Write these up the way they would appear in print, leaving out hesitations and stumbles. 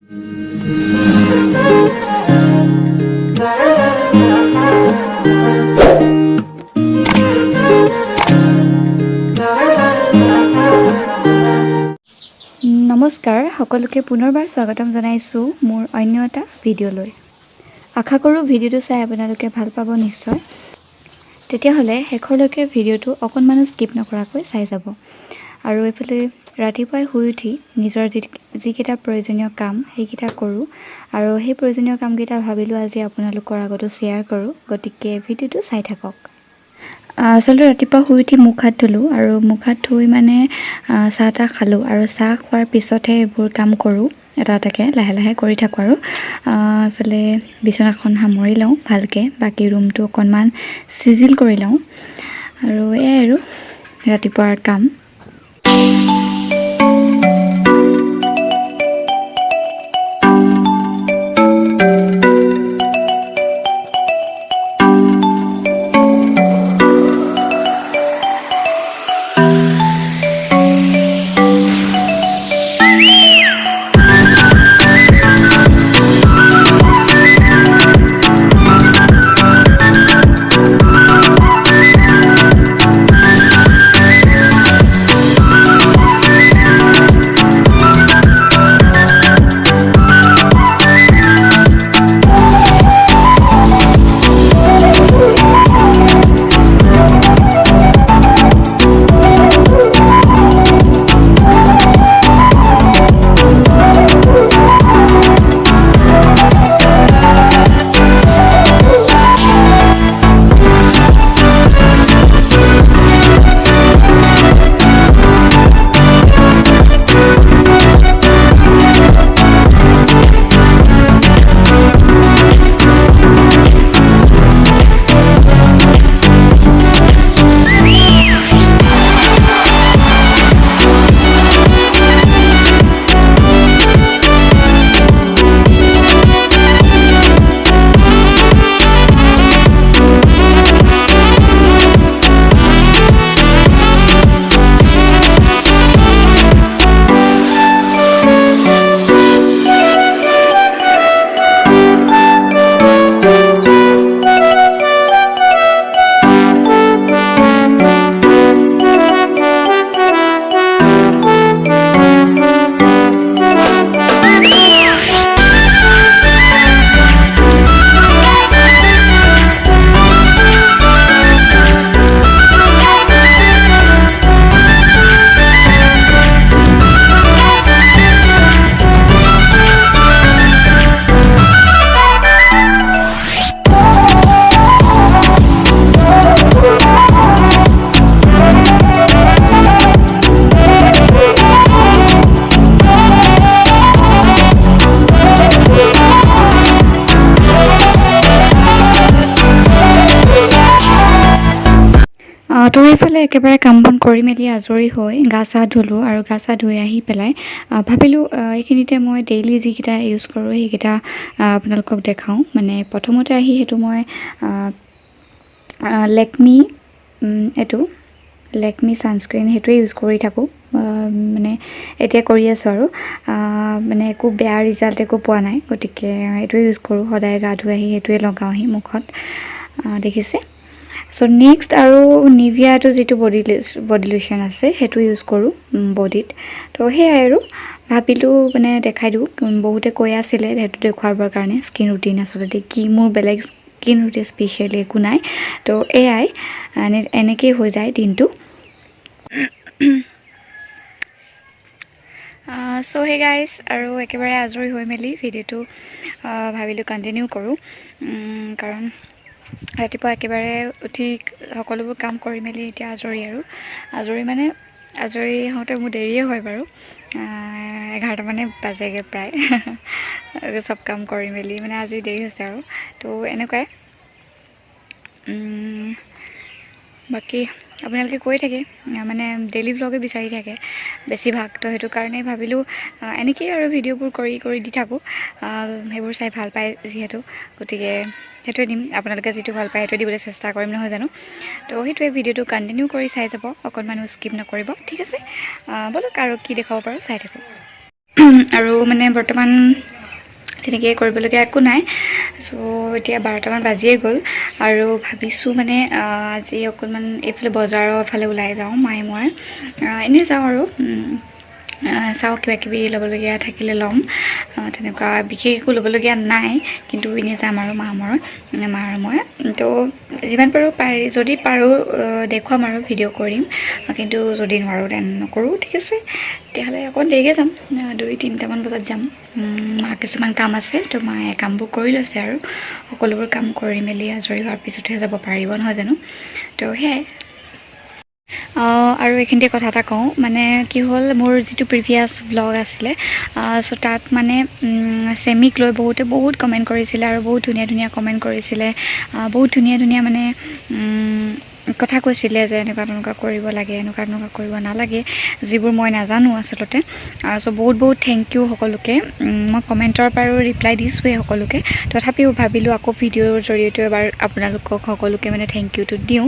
নমস্কাৰ সকলোকে পুনৰবাৰ স্বাগতম জনাইছোঁ মোৰ অন্য এটা ভিডিঅ'লৈ। আশা কৰোঁ ভিডিঅ'টো চাই আপোনালোকে ভাল পাব নিশ্চয়। তেতিয়াহ'লে শেষৰলৈকে ভিডিঅ'টো অকণমানো স্কিপ নকৰাকৈ চাই যাব। আৰু এইফালে ৰাতিপুৱাই শুই উঠি নিজৰ যিকেইটা প্ৰয়োজনীয় কাম সেইকেইটা কৰোঁ আৰু সেই প্ৰয়োজনীয় কামকেইটা ভাবিলোঁ আজি আপোনালোকৰ আগতো শ্বেয়াৰ কৰোঁ, গতিকে ভিডিঅ'টো চাই থাকক। আচলতে ৰাতিপুৱা শুই উঠি মুখ হাত ধুলোঁ আৰু মুখ হাত ধুই মানে চাহ তাহ খালোঁ আৰু চাহ খোৱাৰ পিছতহে এইবোৰ কাম কৰোঁ, এটা এটাকৈ লাহে লাহে কৰি থাকোঁ আৰু এইফালে বিচনাখন সামৰি লওঁ ভালকৈ, বাকী ৰুমটো অকণমান চিজিল কৰি লওঁ আৰু এয়াই আৰু ৰাতিপুৱাৰ কাম। তো এইফালে একেবাৰে কাম বন কৰি মেলি আজৰি হৈ গা চা ধুলোঁ আৰু গা চা ধুই আহি পেলাই ভাবিলোঁ এইখিনিতে মই ডেইলি যিকেইটা ইউজ কৰোঁ সেইকেইটা আপোনালোকক দেখাওঁ। মানে প্ৰথমতে আহি সেইটো মই লেকমি ছানস্ক্ৰীণ সেইটোৱে ইউজ কৰি থাকোঁ, মানে এতিয়া কৰি আছোঁ আৰু মানে একো বেয়া ৰিজাল্ট একো পোৱা নাই, গতিকে এইটোৱে ইউজ কৰোঁ। সদায় গা ধুই আহি সেইটোৱে লগাওঁহি মুখত, দেখিছে। চ' নেক্সট আৰু নিভিয়াটো যিটো বডি লোশ্যন আছে সেইটো ইউজ কৰোঁ বডিত। তো সেয়াই আৰু ভাবিলোঁ মানে দেখাই দিওঁ, বহুতে কৈ আছিলে সেইটো দেখুৱাবৰ কাৰণে স্কিন ৰুটিন। আচলতে কি মোৰ বেলেগ স্কিন ৰুটিন স্পেচিয়েলি একো নাই, তো এয়াই এনেকেই হৈ যায় দিনটো। চ' হে গাইজ, আৰু একেবাৰে আজৰি হৈ মেলি ভিডিঅ'টো ভাবিলোঁ কণ্টিনিউ কৰোঁ, কাৰণ ৰাতিপুৱা একেবাৰে উঠি সকলোবোৰ কাম কৰি মেলি এতিয়া আজৰি হওঁতে মোৰ দেৰিয়ে হয় বাৰু, 11টা মানে বাজেগৈ প্ৰায় চব কাম কৰি মেলি, মানে আজি দেৰি হৈছে আৰু। তো এনেকুৱাই বাকী আপোনালোকে কৈ থাকে মানে ডেইলি ভ্লগে বিচাৰি থাকে বেছিভাগ, তো সেইটো কাৰণেই ভাবিলোঁ এনেকেই আৰু ভিডিঅ'বোৰ কৰি দি থাকোঁ। সেইবোৰ চাই ভাল পায় যিহেতু, গতিকে সেইটোৱে দিম। আপোনালোকে যিটো ভাল পায় সেইটোৱে দিবলৈ চেষ্টা কৰিম, নহয় জানো। তো সেইটোৱে ভিডিঅ'টো কণ্টিনিউ কৰি চাই যাব, অকণমানো স্কিপ নকৰিব, ঠিক আছে। ব'লক আৰু কি দেখাব পাৰোঁ চাই থাকোঁ। আৰু মানে বৰ্তমান তেনেকৈ কৰিবলগীয়া একো নাই চ' এতিয়া 12টামান বাজিয়ে গ'ল আৰু ভাবিছোঁ মানে আজি অকণমান এইফালে বজাৰৰ ফালে ওলাই যাওঁ মায়ে মই এনেই যাওঁ আৰু চাওঁ কিবা কিবি ল'বলগীয়া থাকিলে ল'ম তেনেকুৱা বিশেষ একো ল'বলগীয়া নাই কিন্তু এনেই যাম আৰু মা আৰু মই তো যিমান পাৰোঁ যদি পাৰোঁ দেখুৱাম আৰু ভিডিঅ' কৰিম কিন্তু যদি নোৱাৰোঁ দেন নকৰোঁ ঠিক আছে তেতিয়াহ'লে অকণ দেৰিকৈ যাম 2-3টামান বজাত যাম মাৰ কিছুমান কাম আছে তো মায়ে কামবোৰ কৰি লৈছে আৰু সকলোবোৰ কাম কৰি মেলি আজৰি হোৱাৰ পিছতহে যাব পাৰিব নহয় জানো তো সেয়াই আৰু এইখিনিতে কথা এটা কওঁ মানে কি হ'ল মোৰ যিটো প্ৰিভিয়াছ ব্লগ আছিলে চ' তাত মানে চেমিক লৈ বহুত কমেণ্ট কৰিছিলে আৰু বহুত ধুনীয়া কমেণ্ট কৰিছিলে বহুত ধুনীয়া মানে কথা কৈছিলে যে এনেকুৱা কৰিব লাগে এনেকুৱা কৰিব নালাগে যিবোৰ মই নাজানো আচলতে চ' বহুত থেংক ইউ সকলোকে মই কমেণ্টৰ পৰাও ৰিপ্লাই দিছোঁৱেই সকলোকে তথাপিও ভাবিলোঁ আকৌ ভিডিঅ'ৰ জৰিয়তে এবাৰ আপোনালোকক সকলোকে মানে থেংক ইউটো দিওঁ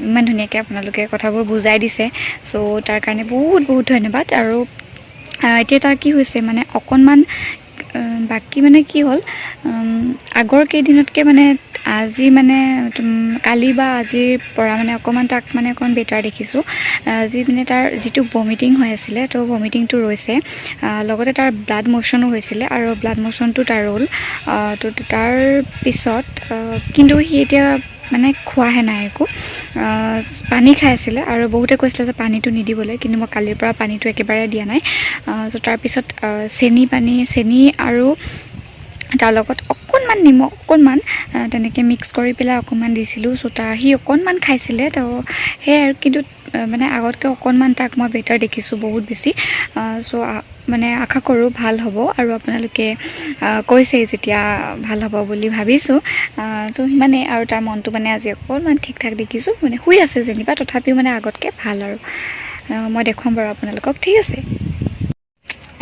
ইমান ধুনীয়াকৈ আপোনালোকে কথাবোৰ বুজাই দিছে চ' তাৰ কাৰণে বহুত ধন্যবাদ আৰু এতিয়া তাৰ কি হৈছে মানে অকণমান বাকী মানে কি হ'ল আগৰ কেইদিনতকৈ মানে আজি মানে কালি বা আজিৰ পৰা মানে অকণমান তাক মানে অকণমান বেটাৰ দেখিছোঁ যি মানে তাৰ যিটো ভমিটিং হৈ আছিলে তো ভমিটিংটো ৰৈছে লগতে তাৰ ব্লাড মোশ্যনো হৈছিলে আৰু ব্লাড মোশ্যনটো তাৰ ৰ'ল তো তাৰ পিছত কিন্তু সি এতিয়া মানে খোৱাহে নাই একো পানী খাই আছিলে আৰু বহুতে কৈছিলে যে পানীটো নিদিবলৈ কিন্তু মই কালিৰ পৰা পানীটো একেবাৰে দিয়া নাই চ' তাৰপিছত চেনি আৰু তাৰ লগত অকণমান নিমখ তেনেকৈ মিক্স কৰি পেলাই অকণমান দিছিলোঁ চ' সি অকণমান খাইছিলে তো সেয়াই আৰু কিন্তু মানে আগতকৈ অকণমান তাক মই বেটাৰ দেখিছোঁ বহুত বেছি চ' মানে আশা কৰোঁ ভাল হ'ব আৰু আপোনালোকে কৈছেই যেতিয়া ভাল হ'ব বুলি ভাবিছোঁ ত' সিমানেই আৰু তাৰ মনটো মানে আজি অকণমান ঠিক ঠাক দেখিছোঁ মানে শুই আছে যেনিবা তথাপিও মানে আগতকৈ ভাল আৰু মই দেখুৱাম বাৰু আপোনালোকক ঠিক আছে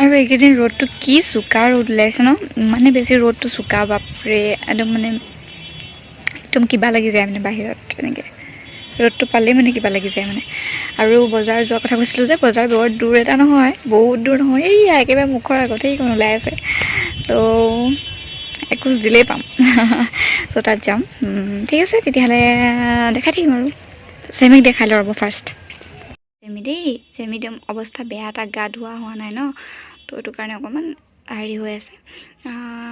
আৰু এইকেইদিন ৰ'দটো কি চোকা ৰ'দ ওলাইছে ন মানে বেছি ৰ'দটো চোকা বাপৰে একদম কিবা লাগি যায় মানে বাহিৰত এনেকৈ ৰ'দটো পালেই মানে কিবা লাগি যায় মানে আৰু বজাৰ যোৱাৰ কথা কৈছিলোঁ যে বজাৰ বৰ দূৰ এটা নহয় বহুত দূৰ নহয় এইয়া একেবাৰে মুখৰ আগতেই এইখন ওলাই আছে তো একোচ দিলেই পাম ত' তাত যাম ঠিক আছে তেতিয়াহ'লে দেখাই থাকিম আৰু চেমিক দেখাই লওঁ ৰ'ব ফাৰ্ষ্ট চেমি অৱস্থা বেয়া তাক গা ধোৱা হোৱা নাই ন তো এইটো কাৰণে অকণমান হেৰি হৈ আছে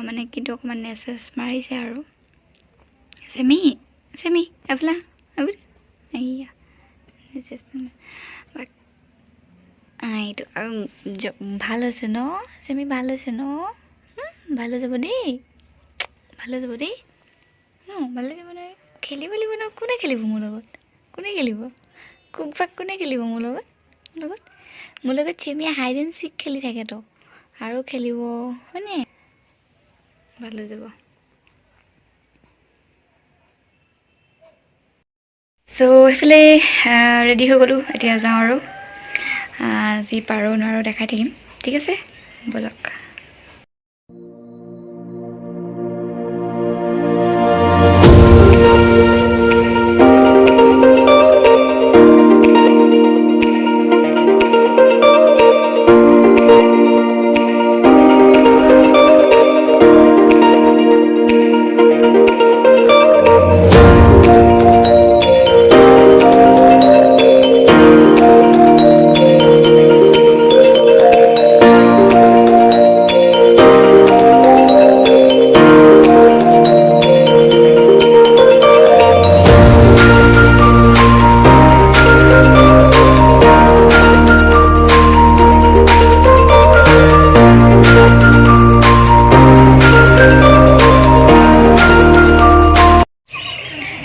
মানে কিন্তু অকণমান নেচেছ মাৰিছে আৰু চেমি এফলা এইয়া এইটো আৰু ভাল হৈছে ন চেমি ভাল হৈছে ন ভাল হৈ যাব দেই ভাল হৈ যাব দেই ভাল হৈ যাব ন খেলিব লাগিব ন কোনে খেলিব মোৰ লগত কোনে খেলিব কোনে খেলিব মোৰ লগত চেমিয়ে হাইড এণ্ড চিক খেলি থাকেতো আৰু খেলিব হয়নে ভাল হৈ যাব চ' সেইফালে ৰেডি হৈ গ'লোঁ এতিয়া যাওঁ আৰু যি পাৰোঁ নোৱাৰোঁ দেখাই থাকিম ঠিক আছে ব'লক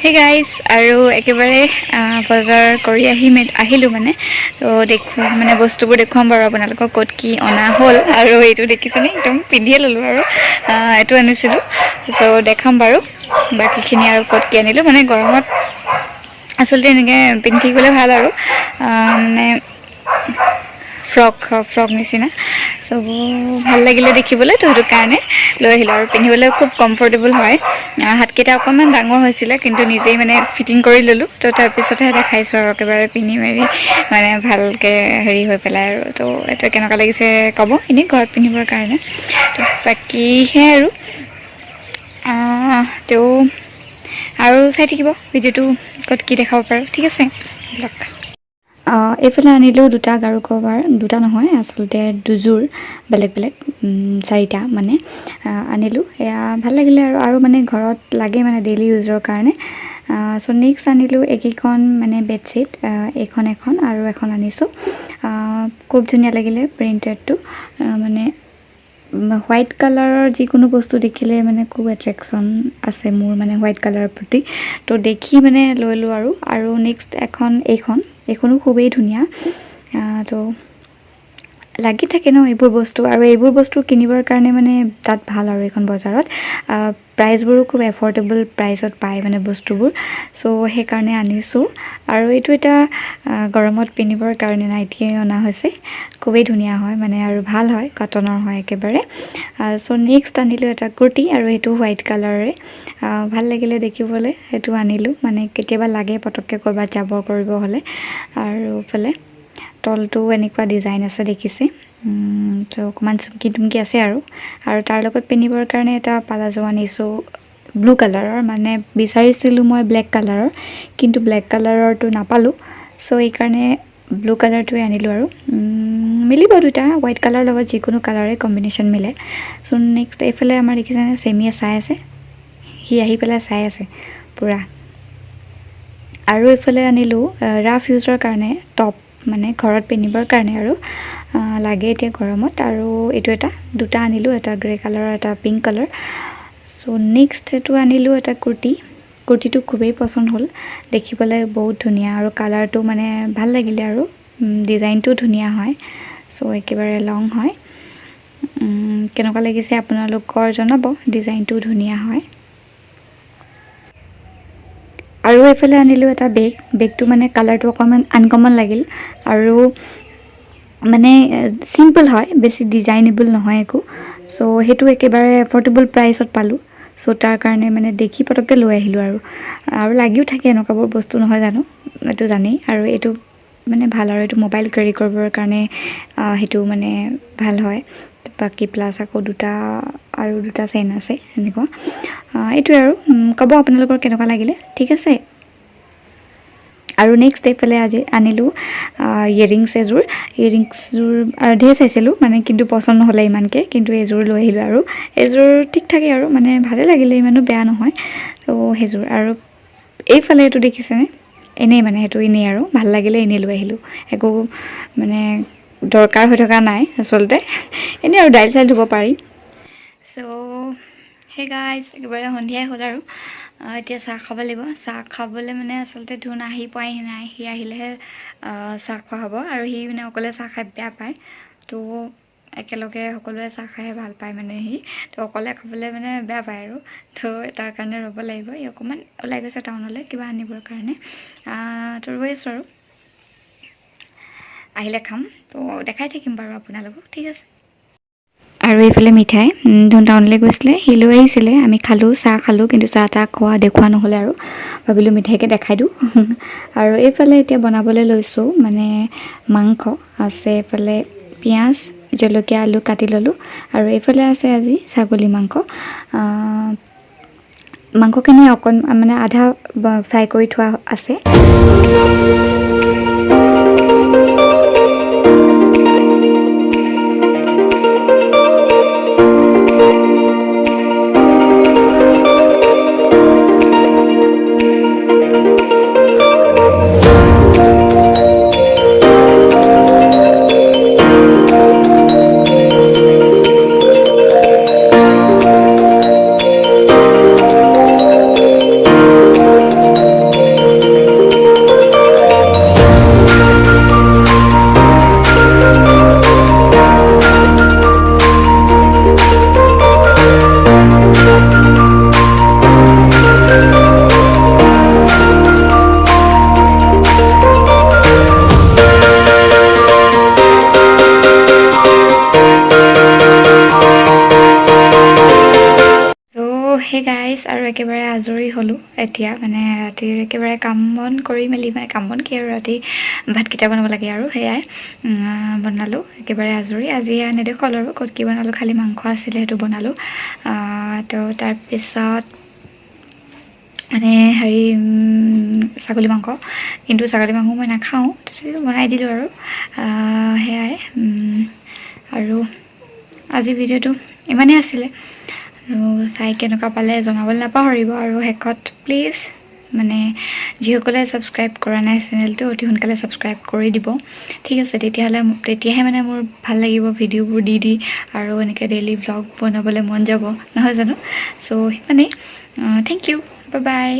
হে গাইজ আৰু একেবাৰে বজাৰ কৰি আহিলোঁ মানে তো মানে বস্তুবোৰ দেখুৱাম বাৰু আপোনালোকক ক'ত কি অনা হ'ল আৰু এইটো দেখিছেনে একদম পিন্ধিয়ে ল'লোঁ আৰু এইটো আনিছিলোঁ চ' দেখাম বাৰু বাকীখিনি আৰু ক'ত কি আনিলোঁ মানে গৰমত আচলতে এনেকৈ পিন্ধি থাকিবলৈ ভাল আৰু মানে ফ্ৰক নিচিনা চ' ভাল লাগিলে দেখিবলৈ তো সেইটো কাৰণে লৈ আহিলোঁ আৰু পিন্ধিবলৈ খুব কমফৰ্টেবল হয় হাতকেইটা অকণমান ডাঙৰ হৈছিলে কিন্তু নিজেই মানে ফিটিং কৰি ল'লোঁ তো তাৰপিছতহে দেখাইছোঁ আৰু একেবাৰে পিন্ধি মেলি মানে ভালকৈ হেৰি হৈ পেলাই আৰু তো এইটো কেনেকুৱা লাগিছে ক'ব এনেই ঘৰত পিন্ধিবৰ কাৰণে তো বাকী সেয়াই আৰু তেওঁ আৰু চাই থাকিব ভিডিঅ'টো ক'ত কি দেখাব পাৰোঁ ঠিক আছে ব্লগ এইফালে আনিলোঁ দুটা গাৰু কভাৰ দুটা নহয় আচলতে দুযোৰ বেলেগ বেলেগ চাৰিটা মানে আনিলোঁ এয়া ভাল লাগিলে আৰু মানে ঘৰত লাগে মানে ডেইলি ইউজৰ কাৰণে চ' নেক্সট আনিলোঁ একেইখন মানে বেডশ্বীট এখন আৰু এখন আনিছোঁ খুব ধুনীয়া লাগিলে প্ৰিণ্টেডটো মানে হোৱাইট কালাৰৰ যিকোনো বস্তু দেখিলে মানে খুব এট্ৰেকশ্যন আছে মোৰ মানে হোৱাইট কালাৰৰ প্ৰতি তো দেখি মানে লৈ লওঁ আৰু নেক্সট এইখনো খুবেই ধুনীয়া তো লাগি থাকে ন এইবোৰ বস্তু আৰু এইবোৰ বস্তু কিনিবৰ কাৰণে মানে তাত ভাল আৰু এইখন বজাৰত প্ৰাইচবোৰো খুব এফৰ্ডেবল প্ৰাইচত পায় মানে বস্তুবোৰ চ' সেইকাৰণে আনিছোঁ আৰু এইটো এটা গৰমত পিন্ধিবৰ কাৰণে নাইটিয়ে অনা হৈছে খুবেই ধুনীয়া হয় মানে আৰু ভাল হয় কটনৰ হয় একেবাৰে চ' নেক্সট আনিলোঁ এটা কুৰ্তি আৰু সেইটো হোৱাইট কালাৰৰে ভাল লাগিলে দেখিবলৈ সেইটো আনিলোঁ মানে কেতিয়াবা লাগে পটককৈ ক'ৰবাত যাব কৰিব হ'লে আৰু ইফালে তলটো এনেকুৱা ডিজাইন আছে দেখিছে তো অকণমান চুমকি আছে আৰু তাৰ লগত পিন্ধিবৰ কাৰণে এটা পালাজো আনিছোঁ ব্লু কালাৰৰ মানে বিচাৰিছিলোঁ মই ব্লেক কালাৰৰ কিন্তু ব্লেক কালাৰৰটো নাপালোঁ চ' এইকাৰণে ব্লু কালাৰটোৱে আনিলোঁ আৰু মিলিব দুটা হোৱাইট কালাৰৰ লগত যিকোনো কালাৰে কম্বিনেশ্যন মিলে চ' নেক্সট এইফালে আমাৰ দেখিছেনে চেমিয়ে চাই আছে সি আহি পেলাই চাই আছে পূৰা আৰু এইফালে আনিলোঁ ৰাফ ইউজৰ কাৰণে টপ মানে ঘৰত পিন্ধিবৰ কাৰণে আৰু লাগে এতিয়া গৰমত আৰু এইটো দুটা আনিলোঁ এটা গ্ৰে কালাৰৰ এটা পিংক কালাৰ চ' নেক্সট এইটো আনিলোঁ এটা কুৰ্তিটো খুবেই পচন্দ হ'ল দেখিবলৈ বহুত ধুনীয়া আৰু কালাৰটো মানে ভাল লাগিলে আৰু ডিজাইনটো ধুনীয়া হয় চ' একেবাৰে লং হয় কেনেকুৱা লাগিছে আপোনালোকৰ জনাব ডিজাইনটো ধুনীয়া হয় আৰু এইফালে আনিলোঁ এটা বেগটো মানে কালাৰটো অকণমান আনকমন লাগিল আৰু মানে চিম্পল হয় বেছি ডিজাইনেবল নহয় একো চ' সেইটো একেবাৰে এফৰ্ডেবল প্ৰাইচত পালোঁ চ' তাৰ কাৰণে মানে দেখি পটককৈ লৈ আহিলোঁ আৰু লাগিও থাকে এনেকুৱাবোৰ বস্তু নহয় জানো এইটো জানেই আৰু এইটো মানে ভাল আৰু এইটো মোবাইল কেৰি কৰিবৰ কাৰণে সেইটো মানে ভাল হয় বাকী প্লাছ আকৌ দুটা চেইন আছে এনেকুৱা এইটোৱে আৰু ক'ব আপোনালোকৰ কেনেকুৱা লাগিলে ঠিক আছে আৰু নেক্সট এইফালে আজি আনিলোঁ ইয়েৰিংছযোৰ ঢেৰ চাইছিলোঁ মানে কিন্তু পচন্দ নহ'লে ইমানকৈ কিন্তু এযোৰ লৈ আহিলোঁ আৰু এযোৰ ঠিক থাকে আৰু মানে ভালে লাগিলে ইমানো বেয়া নহয় ত' সেইযোৰ আৰু এইফালে এইটো দেখিছেনে এনেই মানে সেইটো এনেই আৰু ভাল লাগিলে এনেই লৈ আহিলোঁ একো মানে দৰকাৰ হৈ থকা নাই আচলতে এনেই আৰু দাইল চাইল ধুব পাৰি চ' সেই গাইজ একেবাৰে সন্ধিয়াই হ'ল আৰু এতিয়া চাহ খাব লাগিব চাহ খাবলৈ মানে আচলতে ধুন আহি পোৱাহি নাই সি আহিলেহে চাহ খোৱা হ'ব আৰু সি মানে অকলে চাহ খাই বেয়া পায় তো একেলগে সকলোৱে চাহ খাই ভাল পায় মানে সি তো অকলে খাবলৈ মানে বেয়া পায় আৰু তো তাৰ কাৰণে ৰ'ব লাগিব ই অকণমান ওলাই গৈছে টাউনলৈ কিবা আনিবৰ কাৰণে তো ৰৈ আছোঁ আৰু আহিলে খাম তো দেখাই থাকিম বাৰু আপোনালোকক ঠিক আছে আৰু এইফালে মিঠাই ধুন টাউনলৈ গৈছিলে সি লৈ আহিছিলে আমি খালোঁ চাহ খালোঁ কিন্তু চাহ তাহ খোৱা দেখুওৱা নহ'লে আৰু ভাবিলোঁ মিঠাইকে দেখাই দিওঁ আৰু এইফালে এতিয়া বনাবলৈ লৈছোঁ মানে মাংস আছে এইফালে পিঁয়াজ জলকীয়া আলু কাটি ল'লোঁ আৰু এইফালে আছে আজি ছাগলী মাংসখিনি মানে আধা ফ্ৰাই কৰি থোৱা আছে হে গাইজ আৰু একেবাৰে আজৰি হ'লোঁ এতিয়া মানে ৰাতিৰ একেবাৰে কাম বন কৰি মেলি মানে কাম বন কি আৰু ৰাতি ভাতকেইটা বনাব লাগে আৰু সেয়াই বনালোঁ একেবাৰে আজৰি আজি নেদেখুৱাল আৰু ক'ত কি বনালোঁ খালি মাংস আছিলে সেইটো বনালোঁ তো তাৰপিছত মানে হেৰি ছাগলী মাংস কিন্তু ছাগলী মাংস মই নাখাওঁ তথাপিও বনাই দিলোঁ আৰু সেয়াই আৰু আজি ভিডিঅ'টো ইমানেই আছিলে চাই কেনেকুৱা পালে জনাবলৈ নাপাহৰিব আৰু শেষত প্লিজ মানে যিসকলে ছাবস্ক্ৰাইব কৰা নাই চেনেলটো অতি সোনকালে ছাবস্ক্ৰাইব কৰি দিব ঠিক আছে তেতিয়াহে মানে মোৰ ভাল লাগিব ভিডিঅ'বোৰ দি আৰু এনেকৈ ডেইলি ভ্লগ বনাবলৈ মন যাব নহয় জানো চ' সিমানেই থেংক ইউ বাই বাই